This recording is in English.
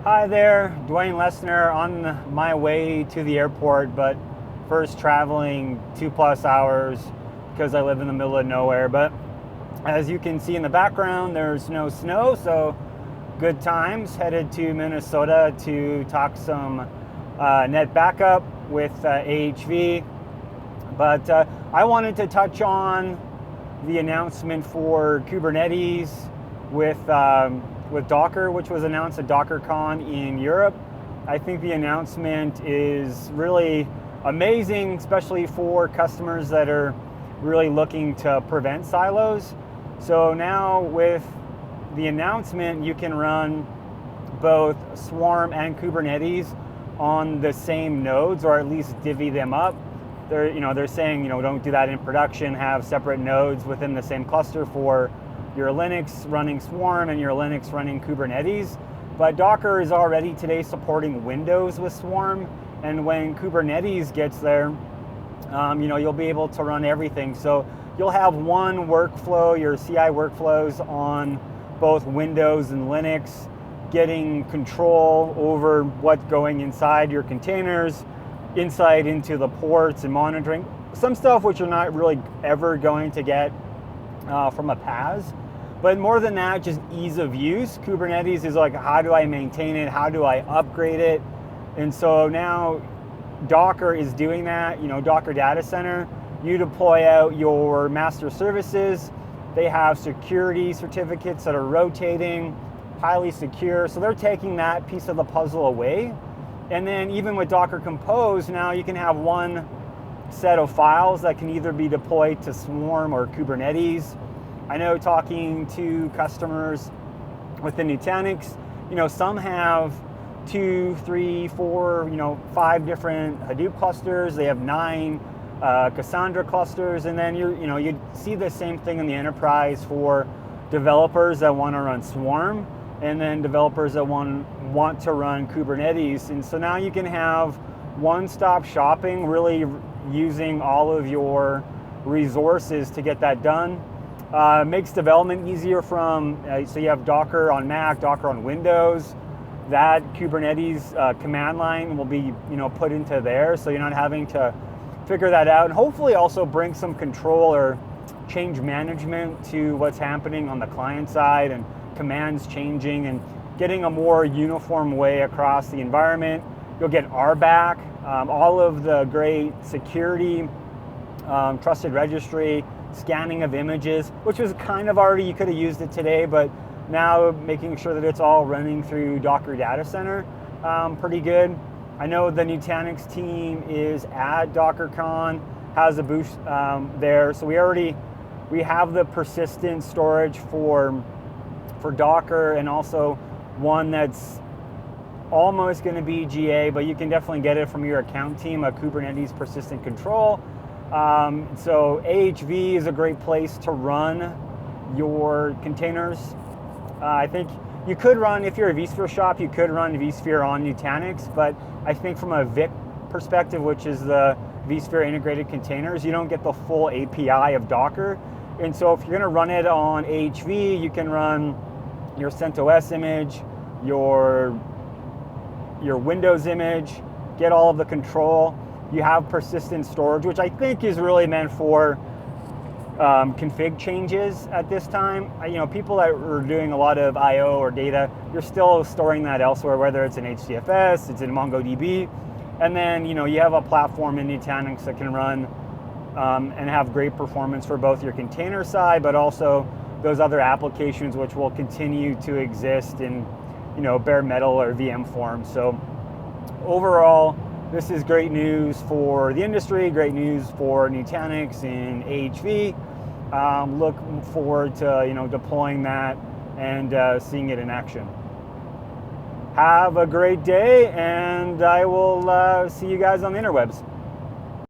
Hi there, Dwayne Lesner on my way to the airport, but first traveling 2+ hours because I live in the middle of nowhere. But as you can see in the background, there's no snow, so good times. Headed to Minnesota to talk some net backup with AHV. But I wanted to touch on the announcement for Kubernetes with Docker, which was announced at DockerCon in Europe. I think the announcement is really amazing, especially for customers that are really looking to prevent silos. So now with the announcement, you can run both Swarm and Kubernetes on the same nodes, or at least divvy them up. They're saying, don't do that in production, have separate nodes within the same cluster for your Linux running Swarm and your Linux running Kubernetes. But Docker is already today supporting Windows with Swarm, and when Kubernetes gets there, you'll be able to run everything. So you'll have one workflow, your CI workflows on both Windows and Linux, getting control over what's going inside your containers, insight into the ports and monitoring. Some stuff which you're not really ever going to get from a PaaS. But more than that, just ease of use. Kubernetes is like, how do I maintain it? How do I upgrade it? And so now Docker is doing that. Docker Data Center, you deploy out your master services. They have security certificates that are rotating, highly secure. So they're taking that piece of the puzzle away. And then even with Docker Compose, now you can have one set of files that can either be deployed to Swarm or Kubernetes. I know talking to customers within Nutanix, some have 2, 3, 4, 5 different Hadoop clusters. They have 9 Cassandra clusters, and then you see the same thing in the enterprise for developers that want to run Swarm, and then developers that want to run Kubernetes. And so now you can have one-stop shopping, really using all of your resources to get that done. Makes development easier so you have Docker on Mac, Docker on Windows. That Kubernetes command line will be put into there, so you're not having to figure that out, and hopefully also bring some control or change management to what's happening on the client side and commands changing and getting a more uniform way across the environment. You'll get RBAC, all of the great security, trusted registry, scanning of images, which was kind of already, you could have used it today, but now making sure that it's all running through Docker Data Center, pretty good. I know the Nutanix team is at DockerCon, has a booth there, so we have the persistent storage for Docker, and also one that's almost going to be GA, but you can definitely get it from your account team, a Kubernetes persistent control. So AHV is a great place to run your containers. I think you could run, if you're a vSphere shop, you could run vSphere on Nutanix, but I think from a VIC perspective, which is the vSphere integrated containers, you don't get the full API of Docker. And so if you're going to run it on AHV, you can run your CentOS image, your Windows image, get all of the control. You have persistent storage, which I think is really meant for config changes at this time. People that are doing a lot of I/O or data, you're still storing that elsewhere, whether it's in HDFS, it's in MongoDB, and then you have a platform in Nutanix that can run and have great performance for both your container side, but also those other applications which will continue to exist in bare metal or VM form. So overall, this is great news for the industry, great news for Nutanix and AHV. Look forward to deploying that and seeing it in action. Have a great day, and I will see you guys on the interwebs.